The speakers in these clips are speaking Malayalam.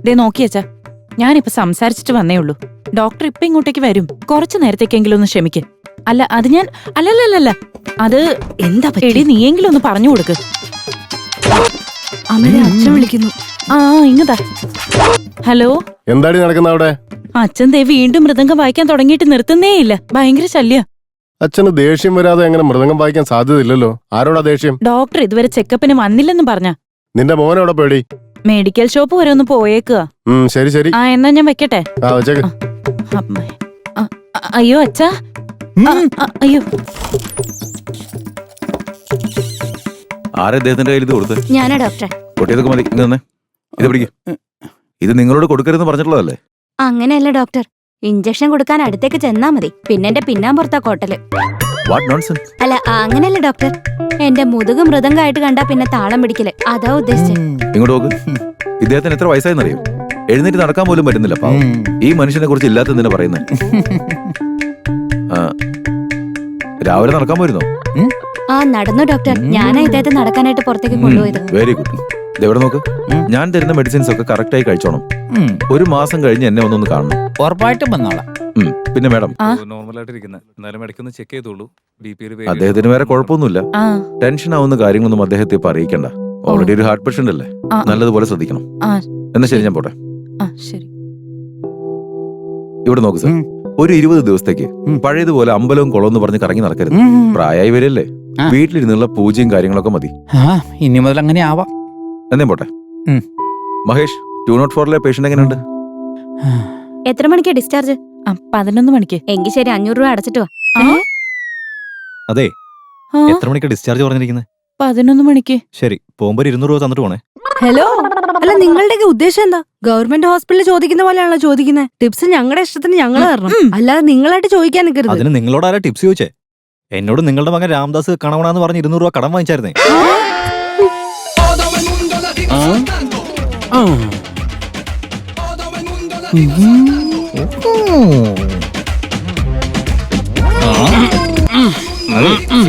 ദേ നോക്കിയച്ചാ, ഞാനിപ്പോ സംസാരിച്ചിട്ട് വന്നേ ഉള്ളൂ. ഡോക്ടർ ഇപ്പൊ ഇങ്ങോട്ടേക്ക് വരും. കുറച്ചു നേരത്തേക്കെങ്കിലും ഒന്ന് ക്ഷമിക്ക്. അല്ല അത് ഞാൻ അല്ലല്ലല്ല, അത് എന്താ എടി, നീയെങ്കിലും ഒന്ന് പറഞ്ഞു കൊടുക്ക്. അമ്മയെ അച്ഛൻ വിളിക്കുന്നു. ആ ഇങ്ങതാ. ഹലോ, എന്താടി നടക്കുന്ന അവിടെ? അച്ഛൻ ദേ വീണ്ടും മൃദംഗം വായിക്കാൻ തുടങ്ങിയിട്ട് നിർത്തുന്നേ ഇല്ല. ഭയങ്കര ശല്യ. അച്ഛന് ദേഷ്യം വരാതെ എങ്ങനെ മൃദംഗം വായിക്കാൻ സാധ്യതയില്ലല്ലോ. ആരോടാ ദേഷ്യം? ഡോക്ടർ ഇതുവരെ ചെക്കപ്പിന് വന്നില്ലെന്നും പറഞ്ഞ. നിന്റെ മോനെവിടെ പേടി? മെഡിക്കൽ ഷോപ്പ് വരെ ഒന്ന് പോയേക്കുക. ശരി ശരി. ആ എന്നാ ഞാൻ വെക്കട്ടെ. വെച്ചേക്ക്. അയ്യോ അച്ഛാ, അയ്യോ. ആരെ അദ്ദേഹത്തിന്റെ കയ്യിൽ ഇത് കൊടുത്ത്? ഞാനാ ഡോക്ടറെ. കൊട്ടിയതൊക്കെ മതി. ഇങ്ങ് തന്നെ ഇത് പിടിക്കും. ഇത് നിങ്ങളോട് കൊടുക്കരുതെന്ന് പറഞ്ഞിട്ടുള്ളതല്ലേ? അങ്ങനെയല്ല ഡോക്ടർ, ഇഞ്ചക്ഷൻ കൊടുക്കാൻ അടുത്തേക്ക് ചെന്നാ മതി. പിന്നെ എന്റെ പിന്നാമ്പുറത്താ കോട്ടല്. What nonsense. അല്ല അങ്ങനെയല്ല ഡോക്ടർ, എന്റെ മുതുക് മൃദംഗമായിട്ട് കണ്ടാ പിന്നെ താളം പിടിക്കല്, അതാ ഉദ്ദേശിച്ചത്. ഇങ്ങോട്ട് നോക്ക്. ഇദ്ദേഹത്തിന് എത്ര വയസ്സായെന്നറിയോ? എഴുന്നേറ്റ് നടക്കാൻ പോലും പറ്റുന്നില്ല. പാവം. ഈ മനുഷ്യനെ കുറിച്ച് ഇല്ലാത്തതിനെ പറയുന്നത്. രാവിലെ നടക്കാൻ പോയിരുന്നോ? ആ നടന്നു ഡോക്ടർ. ഞാനാ ഇദ്ദേഹത്തെ നടക്കാനായിട്ട് പുറത്തേക്ക് കൊണ്ടുപോയത്. Very good. ഇതെവിടെ നോക്ക്. ഞാൻ തരുന്ന മെഡിസിൻസ് ഒക്കെ കറക്റ്റ് ആയി കഴിച്ചോണം. ഒരു മാസം കഴിഞ്ഞ് എന്നെ ഒന്നൊന്ന് കാണണം. ഉറപ്പായിട്ടും വന്നോളാം. പിന്നെ മാഡം, അദ്ദേഹത്തിന് വേറെ കുഴപ്പമൊന്നുമില്ല. ടെൻഷൻ ആവുന്ന കാര്യങ്ങളൊന്നും അദ്ദേഹത്തെ ഇപ്പൊ അറിയിക്കണ്ട. ഓൾറെഡി ഒരു ഹാർട്ട് പേഷ്യന്റ് അല്ലേ, നല്ലതുപോലെ ശ്രദ്ധിക്കണം. എന്നാ ശരി, ഞാൻ പോട്ടെ. ഇവിടെ നോക്ക് സാർ, ഒരു 20 ദിവസത്തേക്ക് പഴയതുപോലെ അമ്പലവും കുളവും എന്ന് പറഞ്ഞ് കറങ്ങി നടക്കരുത്. പ്രായമായി വരല്ലേ, വീട്ടിലിരുന്നുള്ള പൂജയും കാര്യങ്ങളൊക്കെ മതി. ഇനി മുതൽ അങ്ങനെ ആവാം. എന്നേ പോട്ടെ. മഹേഷ്, 204 പേഷ്യന്റ് എങ്ങനെയുണ്ട്? എത്ര മണിക്കാ ഡിസ്ചാർജ്? 11 മണിക്ക്. എങ്കിൽ ശരി, 500 രൂപ അടച്ചിട്ട് വാ. അതെ, എത്ര മണിക്കാ ഡിസ്ചാർജ് പറഞ്ഞിരിക്കുന്നത്? 11 മണിക്ക്. ശരി, പോകുമ്പോ 200 രൂപ തന്നിട്ട് പോണേ. ഹലോ, അല്ല നിങ്ങളുടെയൊക്കെ ഉദ്ദേശം എന്താ? ഗവൺമെന്റ് ഹോസ്പിറ്റലിൽ ചോദിക്കുന്ന പോലെയാണല്ലോ ചോദിക്കുന്നത്. ടിപ്സ് ഞങ്ങളുടെ ഇഷ്ടത്തിന് ഞങ്ങൾ തരണം, അല്ലാതെ നിങ്ങളായിട്ട് ചോദിക്കാൻ നിൽക്കരുത്. അതിന് നിങ്ങളോട് ആരാ ടിപ്സ് ചോദിച്ചേ? എന്നോട് നിങ്ങളുടെ മകൻ രാംദാസ് കണവണാന്ന് പറഞ്ഞ് 200 രൂപ കടം വാങ്ങിച്ചായിരുന്നേ.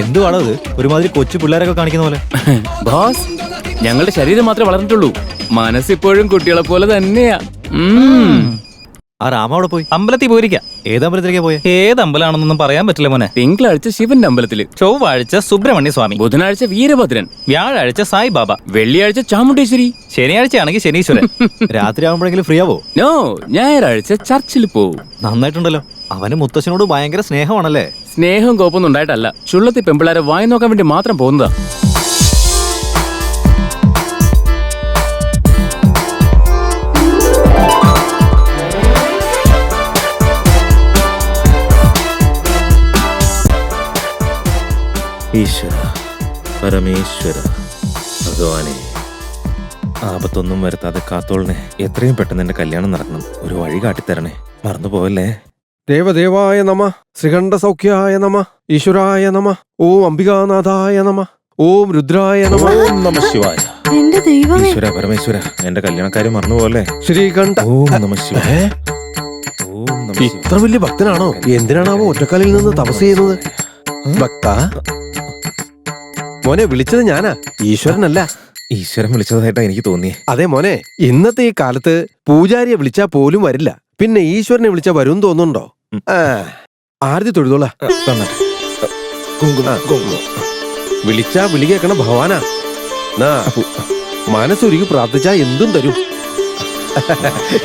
എന്തുവാണോ ഇത്? ഒരുമാതിരി കൊച്ചു പിള്ളേരൊക്കെ കാണിക്കുന്ന പോലെ. ബോസ്, ഞങ്ങളുടെ ശരീരം മാത്രമേ വളർന്നിട്ടുള്ളൂ, മനസ്സിപ്പോഴും കുട്ടികളെ പോലെ തന്നെയാ. ആ രാമ അവിടെ പോയി? അമ്പലത്തിൽ പോയിരിക്കാം. ഏത് അമ്പലത്തിലേക്കാ പോയെ? ഏത് അമ്പലമാണെന്നൊന്നും പറയാൻ പറ്റില്ല മോനെ. തിങ്കളാഴ്ച ശിവന്റെ അമ്പലത്തില്, ചൊവ്വാഴ്ച സുബ്രഹ്മണ്യ സ്വാമി, ബുധനാഴ്ച വീരഭദ്രൻ, വ്യാഴാഴ്ച സായിബാബ, വെള്ളിയാഴ്ച ചാമുണ്ടേശ്വരി, ശനിയാഴ്ചയാണെങ്കിൽ ശനീശ്വരൻ. രാത്രി ആവുമ്പോഴെങ്കിലും ഫ്രീ ആവോ? നോ, ഞായറാഴ്ച ചർച്ചിൽ പോവും. നന്നായിട്ടുണ്ടല്ലോ. അവന് മുത്തശ്ശനോട് ഭയങ്കര സ്നേഹമാണല്ലേ? സ്നേഹം കോപ്പൊന്നും ഉണ്ടായിട്ടല്ല, ചുള്ളത്തി പെമ്പിള്ളാരെ വായി നോക്കാൻ വേണ്ടി മാത്രം പോകുന്നതാ. ഈശ്വര, പരമേശ്വര, ഭഗവാനെ, ആപത്തൊന്നും വരുത്താതെ കാത്തോളനെ. എത്രയും പെട്ടെന്ന് എന്റെ കല്യാണം നടക്കണം. ഒരു വഴി കാട്ടിത്തരണേ, മറന്നുപോയല്ലേ. ദേവദേവായ നമ, ശ്രീകണ്ഠ സൗഖ്യായ നമ, ഈശ്വരായ നമ, ഓം അംബികാനാഥായ നമ, ഓം രുദ്രായ നമ, ഓം നമഃ ശിവായ. എന്റെ ദൈവമേ, ഈശ്വര പരമേശ്വര, എന്റെ കല്യാണക്കാര്യം മറന്നുപോയല്ലേ. ശ്രീകണ്ഠ. ഓം നമഃ ശിവായ. ഓം നമഃ ശിവായ. ഇത്ര വലിയ ഭക്തനാണോ? എന്തിനാണാവോ ഒറ്റക്കാലിൽ നിന്ന് തപസ് ചെയ്യുന്നത്? ഭക്ത മോനെ, വിളിച്ചത് ഞാനാ, ഈശ്വരനല്ല. ഈശ്വരൻ വിളിച്ചതായിട്ടാ എനിക്ക് തോന്നിയേ. അതെ മോനെ, ഇന്നത്തെ ഈ കാലത്ത് പൂജാരിയെ വിളിച്ചാ പോലും വരില്ല, പിന്നെ ഈശ്വരനെ വിളിച്ചാ വരും തോന്നുന്നുണ്ടോ? ആരതി തൊഴുതോളാ. വിളിച്ചാ വിളി കേൾക്കണ ഭഗവാനാ. മനസ്സൊരുക്കി പ്രാർത്ഥിച്ചാ എന്തും തരും.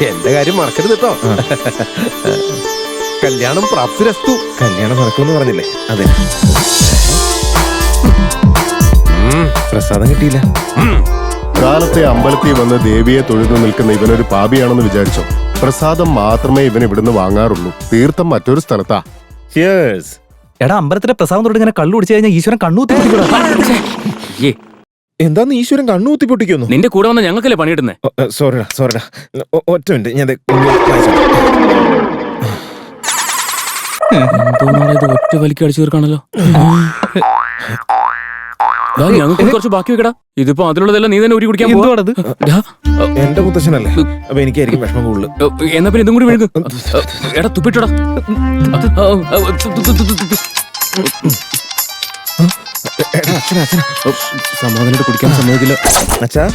എന്റെ കാര്യം മറക്കരുത് കേട്ടോ. കല്യാണം പ്രാപ്തിരസ്തു. കല്യാണം നടക്കുമെന്ന് പറഞ്ഞില്ലേ? അതെ. പ്രസാദം കിട്ടിയില്ല. കാലത്തെ അമ്പലത്തിൽ വന്ന് ദേവിയെ തൊഴുതു നിൽക്കുന്ന ഇവനൊരു പാപിയാണെന്ന് വിചാരിച്ചോ? പ്രസാദം മാത്രമേ ഇവൻ ഇവിടുന്ന് വാങ്ങാറുള്ളൂ. തീർത്ഥം മറ്റൊരു സ്ഥലത്താ. എടാ, അമ്പലത്തിലെ പ്രസാദം തൊട്ട് ഇങ്ങനെ കള്ളു കുടിച്ചു കഴിഞ്ഞാൽ ഈശ്വരൻ കണ്ണൂത്തി. എന്താന്ന് ഈശ്വരൻ കണ്ണൂത്തി പൊട്ടിക്കുന്നു? നിന്റെ കൂടെ വന്ന ഞങ്ങൾക്കല്ലേ പണിയിടുന്നേ. സോറിടാ. ഒറ്റ മിനിറ്റ്, ഞാൻ ഒറ്റ വലിക്ക് അടിച്ചു തീർക്കാണല്ലോ. ഞങ്ങൾക്ക് കുറച്ച് ബാക്കി വെക്കടാ. ഇതിപ്പോ അതിലുള്ളതെല്ലാം നീ തന്നെ ഊരി കുടിക്കാൻ പോവാണത്. എന്റെ മുത്തശ്ശനല്ലേ, അപ്പൊ എനിക്കായിരിക്കും വിഷമം കൂടുതൽ. എന്നാ പിന്നെ ഇതും കൂടി വിഴുക്ക്. എടാ തുപ്പിട്ടോടാ. സമാധാനമായിട്ട് കുടിക്കാൻ സമ്മതിക്കില്ല. അച്ഛാ,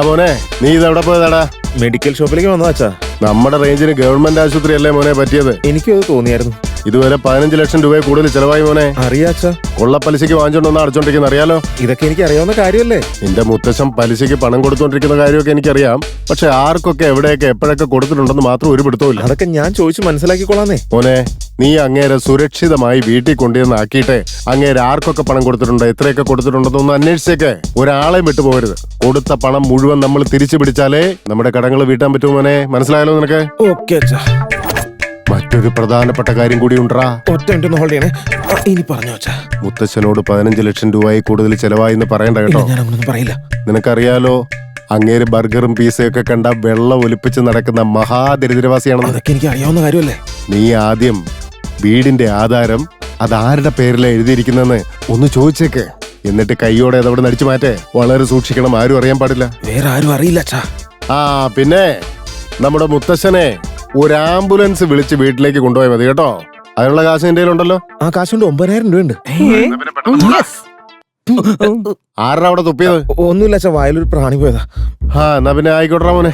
മോനെ നീ ഇതെവിടെ പോയതാടാ? മെഡിക്കൽ ഷോപ്പിലേക്ക് വന്നതാ അച്ഛാ. നമ്മുടെ റേഞ്ചിന് ഗവൺമെന്റ് ആശുപത്രി അല്ലേ മോനെ പറ്റിയത്? എനിക്കും അത് തോന്നിയായിരുന്നു. ഇതുവരെ 15 ലക്ഷം രൂപ കൂടുതൽ ചെലവായി മോനെ. അറിയാച്ചാ, കൊള്ളപ്പലിശയ്ക്ക് വാങ്ങിച്ചോണ്ടൊന്ന് അടച്ചോണ്ടിരിക്കുന്ന അറിയാലോ. ഇതൊക്കെ എനിക്ക് അറിയാവുന്ന കാര്യമല്ലേ. നിന്റെ മുത്തശ്ശൻ പലിശയ്ക്ക് പണം കൊടുത്തോണ്ടിരിക്കുന്ന കാര്യമൊക്കെ എനിക്കറിയാം. പക്ഷെ ആർക്കൊക്കെ എവിടെയൊക്കെ എപ്പോഴൊക്കെ കൊടുത്തിട്ടുണ്ടെന്ന് മാത്രം ഒരു പിടുത്തവും ഇല്ല. അതൊക്കെ ഞാൻ ചോദിച്ചു മനസ്സിലാക്കിക്കൊള്ളാന്നേ. മോനെ നീ അങ്ങേരെ സുരക്ഷിതമായി വീട്ടിൽ കൊണ്ടുവന്ന് ആക്കിയിട്ട് അങ്ങേരെ ആർക്കൊക്കെ പണം കൊടുത്തിട്ടുണ്ട്, എത്രയൊക്കെ കൊടുത്തിട്ടുണ്ടെന്നൊന്ന് അന്വേഷിച്ചേക്ക്. ഒരാളെ വിട്ടുപോകരുത്. കൊടുത്ത പണം മുഴുവൻ നമ്മൾ തിരിച്ചു പിടിച്ചാലേ നമ്മുടെ കടങ്ങൾ വീട്ടാൻ പറ്റുമോ മോനെ? മനസ്സിലായാലോ നിനക്ക്? ഓക്കെ അച്ഛാ. മറ്റൊരു പ്രധാനപ്പെട്ട കാര്യം കൂടി ഉണ്ടാ. ഒറ്റ മിനിറ്റ് ഒന്ന് ഹോൾഡ് ചെയ്യണേ. ഇനി പറഞ്ഞു അച്ഛാ. മുത്തശ്ശനോട് 15 ലക്ഷം രൂപയിൽ കൂടുതൽ ചെലവായി എന്ന് പറയണ്ട കേട്ടോ. ഞാൻ അങ്ങനൊന്നും പറയില്ല. നിനക്കറിയാലോ അങ്ങേര് ബർഗറും പിസയൊക്കെ കണ്ട വെള്ളം ഒലിപ്പിച്ച് നടക്കുന്ന മഹാദരിദ്രവാസിയാണെന്ന്. അതൊക്കെ എനിക്ക് അറിയാവുന്ന കാര്യമല്ലേ. നീ ആദ്യം വീടിന്റെ ആധാരം അതാരുടെ പേരിലാ എഴുതിയിരിക്കുന്നെന്ന് ഒന്ന് ചോദിച്ചേക്ക്. എന്നിട്ട് കൈയോടെ അതവിടെ നടിച്ചു മാറ്റേ. വളരെ സൂക്ഷിക്കണം, ആരും അറിയാൻ പാടില്ല. വേറെ ആരും അറിയില്ല അച്ഛാ. ആ പിന്നെ നമ്മുടെ മുത്തശ്ശനെ ഒരു ആംബുലൻസ് വിളിച്ച് വീട്ടിലേക്ക് കൊണ്ടുപോയാൽ മതി കേട്ടോ. അതിനുള്ള കാശ് എന്റെ കയ്യിലുണ്ടല്ലോ. ആ കാശുകൊണ്ട് 9,000 രൂപയുണ്ട്. ആരുടെ അവിടെ തുപ്പിയത്? ഒന്നുമില്ല അച്ഛാ, വായിലൊരു പ്രാണി പോയതാ. ആ എന്നാ പിന്നെ ആയിക്കോട്ടെ മോനെ.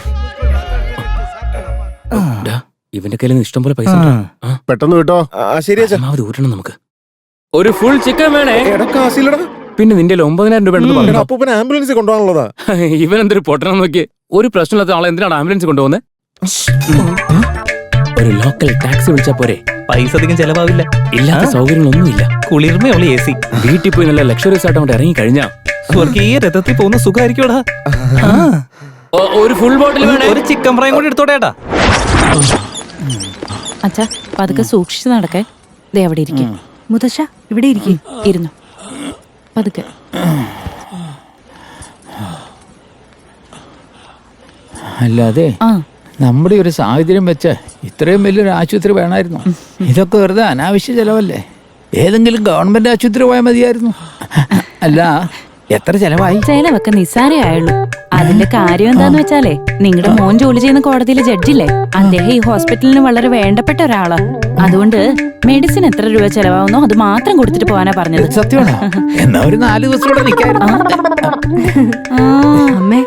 ഇവന്റെ കയ്യിൽ ഇഷ്ടം പോലെ പൈസ പെട്ടെന്ന് വിട്ടോ. ശരി അച്ഛാ. ഊറ്റണം നമുക്ക്. ഒരു ഫുൾ ചിക്കൻ വേണേ. എടാ കാശില്ലടാ. പിന്നെ നിന്റെ 9,000 രൂപ ഉണ്ടെന്ന് പറഞ്ഞു. അപ്പൂപ്പൻ ആംബുലൻസ് കൊണ്ടുപോകാനുള്ളതാ. ഇവൻ എന്തൊരു പൊട്ടണം നോക്കി. ഒരു പ്രശ്നമില്ലാത്ത ആളെ എന്തിനാണ് ആംബുലൻസ് കൊണ്ടുപോകുന്നത്? ഒരു ലോക്കൽ ടാക്സി വിളിച്ചാ പോരെ? പൈസ അധികം ചെലവാവില്ല. ഇല്ലാത്ത സൗകര്യങ്ങളൊന്നുമില്ല. കുളിർമയുള്ള AC. വീട്ടിൽ പോയി നല്ല ലക്ഷറീസ് ആയിട്ട് അങ്ങോട്ട് ഇറങ്ങി കഴിഞ്ഞാ സ്വർഗീയ രഥത്തിൽ പോകുന്ന സുഖമായിരിക്കുംടാ. ഒരു ഫുൾ ബോട്ടിൽ വേണേ. ഒരു ചിക്കൻ ഫ്രൈ കൂടി എടുത്തോടേട്ടാ. അച്ഛാ പതുക്കെ സൂക്ഷിച്ചു നടക്കേ. ദേ അവിടെ ഇരിക്കും. മുത്തശ്ശ ഇവിടെ ഇരിക്കും. ഇരുന്നു പതുക്കെ. അല്ലാതെ നമ്മുടെ ഒരു സാഹചര്യം വെച്ച് ഇത്രയും വലിയൊരു ആശുപത്രി വേണമായിരുന്നു? ഇതൊക്കെ വെറുതെ അനാവശ്യ ചെലവല്ലേ? ഏതെങ്കിലും ഗവൺമെന്റ് ആശുപത്രി പോയാൽ മതിയായിരുന്നു. അല്ല എത്ര ചെലവായി? ചെലവൊക്കെ നിസ്സാരേ ആയുള്ളൂ. അതിന്റെ കാര്യം എന്താന്ന് വെച്ചാലേ, നിങ്ങളുടെ മോൻ ജോലി ചെയ്യുന്ന കോടതിയിലെ ജഡ്ജില്ലേ, അദ്ദേഹം ഈ ഹോസ്പിറ്റലിന് വളരെ വേണ്ടപ്പെട്ട ഒരാളാ. അതുകൊണ്ട് മെഡിസിൻ എത്ര രൂപ ചെലവാകുന്നോ അത് മാത്രം കൊടുത്തിട്ട് പോകാനാ പറഞ്ഞത്. സത്യമാണോ? എന്നാ ഒരു 4 ദിവസം കൂടെ നിൽക്കായിരുന്നു. അമ്മേ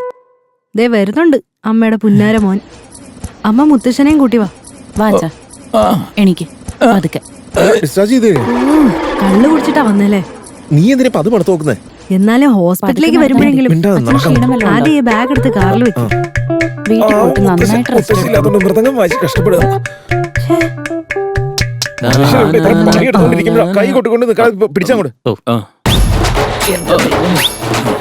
ദേ വരുന്നുണ്ട് അമ്മയുടെ പുന്നാര മോൻ. അമ്മ മുത്തശ്ശനെയും കൂട്ടി വാ. വാച്ചാ എനിക്ക് പതുക്കെ. കള്ളു കുടിച്ചിട്ടാ വന്നല്ലേ? നീ എന്തിനാ അത് പണത്ത് നോക്കുന്നേ? എന്നാലും ഹോസ്പിറ്റലിലേക്ക് വരുമ്പോഴെങ്കിലും ആദ്യം ഈ ബാഗ് എടുത്ത് കാറിൽ വെക്കും. വീട്ടിൽ പോയിട്ട് നന്നായിട്ട് റെസ്റ്റ് എടുക്കണം. മൃതംഗം വായിച്ച് കഷ്ടപ്പെടുക. കൈ കൊട്ടുകൊണ്ട് പിടിച്ചങ്ങോട്ട്.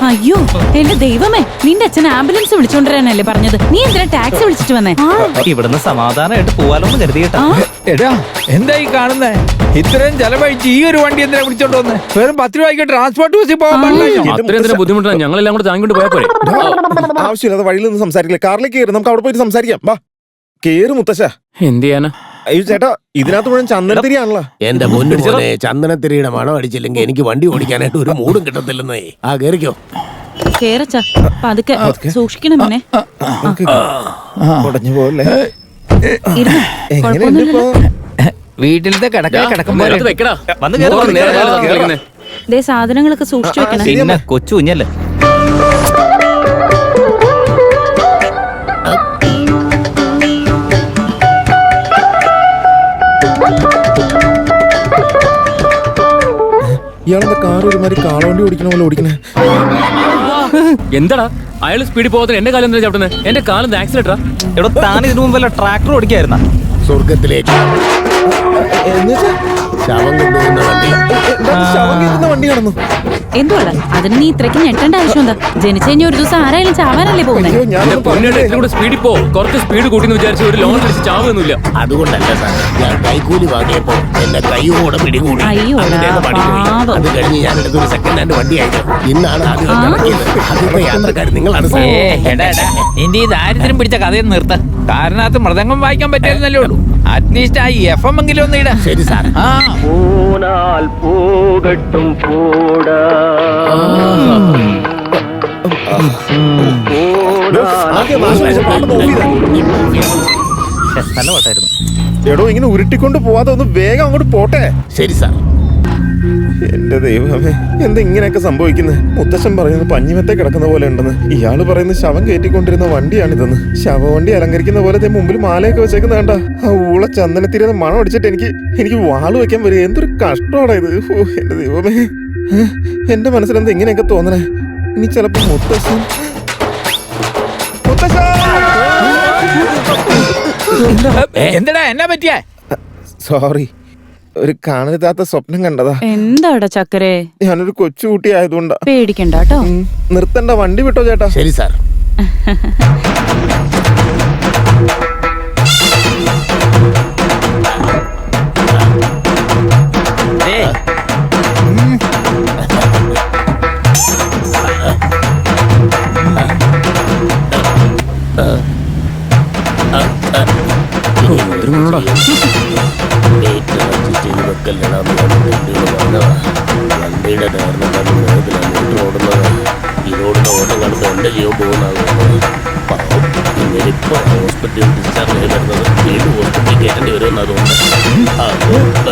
അയ്യോ എന്റെ ദൈവമേ, നിന്റെ അച്ഛൻ ആംബുലൻസ് വിളിച്ചോണ്ടിരാനല്ലേ പറഞ്ഞത്? നീ എന്തിനാ ടാക്സി വിളിച്ചിട്ട് വന്നേ? ഇവിടുന്ന് സമാധാനമായിട്ട് പോവാലോന്ന് കരുതിയേട്ടാ. എടാ എന്തായി കാണുന്നേ? ഇത്രയും ചെലവഴിച്ച് ഈ ഒരു വണ്ടി എന്തിനാ വിളിച്ചോണ്ട് വന്നേ? വെറും 10 രൂപയ്ക്ക് ട്രാൻസ്പോർട്ട് ബസ്സിൽ പോകാൻ പാടില്ല. അത്രയും ബുദ്ധിമുട്ടാണ്. ഞങ്ങളെല്ലാം കൂടെ താങ്ങിക്കൊണ്ട് പോയാ പോരെ? ആവശ്യമില്ലാതെ വഴിയിൽ നിന്ന് സംസാരിക്കില്ല. കാറിലേക്ക് കയറി നമുക്ക് അവിടെ പോയിട്ട് സംസാരിക്കാം. വാ കേറ് മുത്തശ്ശ. എന്ത് ചെയ്യാനാ? അയ്യോ ചേട്ടാ, ഇതിനകത്ത് മുഴുവൻ ചന്ദനത്തിരിയാണല്ലോ. എന്റെ മുന്നിൽ ചന്ദനത്തിരിയുടെ മണം അടിച്ചില്ലെങ്കിൽ എനിക്ക് വണ്ടി ഓടിക്കാനായിട്ട് ഒരു മൂടും കിട്ടത്തില്ലെന്നേ. ആ കേറിക്കോ. കേറച്ചാ പതുക്കെ സൂക്ഷിക്കണം മോനെ. ഉടഞ്ഞു പോകല്ലേ. കുഴപ്പമൊന്നുമില്ലല്ലോ. വീട്ടിലത്തെ കിടക്കുമ്പോ വെക്കടാ. ദേ സാധനങ്ങളൊക്കെ സൂക്ഷിച്ചു വെക്കണം. പിന്നെ കൊച്ചു കുഞ്ഞല്ലേ. ഇയാളെന്താ കാർ ഒരുമാതിരി കാളവണ്ടി ഓടിക്കണ പോലെ ഓടിക്കണേ? എന്താടാ അയാൾ സ്പീഡിൽ പോകത്തിന് എന്റെ കാലം എന്തിനാ ചവിട്ടുന്നത്? എന്റെ കാലം ആക്സിഡന്റാ. എവിടെ താൻ ഇതിനു മുമ്പല്ല ട്രാക്ടർ ഓടിക്കായിരുന്ന? സ്വർഗത്തിലേക്ക് ശവം കൊണ്ടുപോകുന്ന വണ്ടി. വണ്ടി കടന്നു. എന്തുവാടാ അതിന് നീ ഇത്രയ്ക്ക് ഞെട്ടേണ്ട ആവശ്യം എന്താ? ജനിച്ചു കഴിഞ്ഞ ഒരു ദിവസം ആരായാലും ചാവാനല്ലേ പോകുന്നത്? സ്പീഡിൽ പോ. കുറച്ച് സ്പീഡ് കൂട്ടിന്ന് വിചാരിച്ചു ഒരു ലോൺ അടിച്ച് ചാവുന്നില്ല. അതുകൊണ്ടല്ല സാർ, ഞാൻ കൈക്കൂലി വാങ്ങിയപ്പോ എന്റെ കൈയോടെ പിടികൂടി. അയ്യോടാ പാവം. അത് കഴിഞ്ഞ് ഞാൻ എടുത്തൊരു സെക്കൻഡ് ഹാൻഡ് വണ്ടിയായിരുന്നു. ഇന്നാണ് ആദ്യം നടക്കിയത്. അതിപ്പോ യാത്രക്കാർ നിങ്ങളാണ് സാർ. നിന്റെ ഈ ദാരിദ്ര്യം പിടിച്ച കഥയൊന്നും നിർത്ത. കാരണത്ത് മൃദംഗം വായിക്കാൻ പറ്റിയിരുന്നല്ലേ ഉള്ളൂ. അറ്റ്ലീസ്റ്റ് ആ FM എങ്കിലും ഒന്ന് ഇടാ. ശരി സാർ. പോകട്ടും പോടാ നല്ല പാട്ടായിരുന്നു. എടോ ഇങ്ങനെ ഉരുട്ടിക്കൊണ്ട് പോവാതെ ഒന്ന് വേഗം അങ്ങോട്ട് പോട്ടെ. ശരി സാർ. എന്റെ ദൈവമേ, എന്താ ഇങ്ങനെയൊക്കെ സംഭവിക്കുന്നത്? മുത്തശ്ശൻ പറയുന്നത് പഞ്ഞിമത്തെ കിടക്കുന്ന പോലെ ഉണ്ടെന്ന്, ഇയാള് പറയുന്നത് ശവം കയറ്റിക്കൊണ്ടിരുന്ന വണ്ടിയാണിതെന്ന്. ശവവണ്ടി അലങ്കരിക്കുന്ന പോലെ മുമ്പിൽ മാലയൊക്കെ വെച്ചേക്കുന്ന കണ്ട. ആ ഊള ചന്ദനത്തിരുന്ന മണം അടിച്ചിട്ട് എനിക്ക് വാള് വെക്കാൻ വരും. എന്തൊരു കഷ്ടമാണ് ഇത്. ഓ എന്റെ ദൈവമേ, എന്റെ മനസ്സിലെന്താ ഇങ്ങനെയൊക്കെ തോന്നണേ? ഇനി ചിലപ്പോ മുത്തശ്ശൻ എന്താടാ എന്നാ പറ്റിയ? സോറി, ഒരു കാണരുതാത്ത സ്വപ്നം കണ്ടതാ. എന്താടാ ചക്കരെ? ഞാനൊരു കൊച്ചുകുട്ടി ആയതുകൊണ്ടാ. പേടിക്കണ്ട കേട്ടോ. നിർത്തണ്ട, വണ്ടി വിട്ടോ ചേട്ടാ. ശരി സാർ. വണ്ടിയുടെ ടയറിനെ കണ്ട് വേഗത്തിലാണ് ഓടുന്നത്. ഇതോടുന്ന ഓട്ടം കാണുമ്പോൾ എന്റെ ജീവൻ പോകുന്നതാകുന്നത്. പാവം, ഇന്നിപ്പോ ഹോസ്പിറ്റലിൽ ഡിസ്ചാർജ് ആയി വരുന്നത് വീണ്ടും ഹോസ്പിറ്റലിൽ കയറ്റേണ്ടി വരുമെന്ന് അതുകൊണ്ട്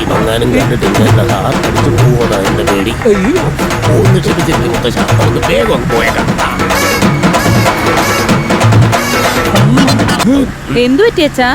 ഇവങ്ങാനും കണ്ടിട്ട് ഇങ്ങനെ ഹാർട്ട് അടിച്ച് പോവതാ എന്റെ പേടി. ഒന്ന് ക്ഷമിച്ചിരിക്കും മുത്തശ്ശ, നമുക്ക് വേഗം അങ്ങ് പോയേക്കാം. എന്തു പറ്റിയച്ചാ?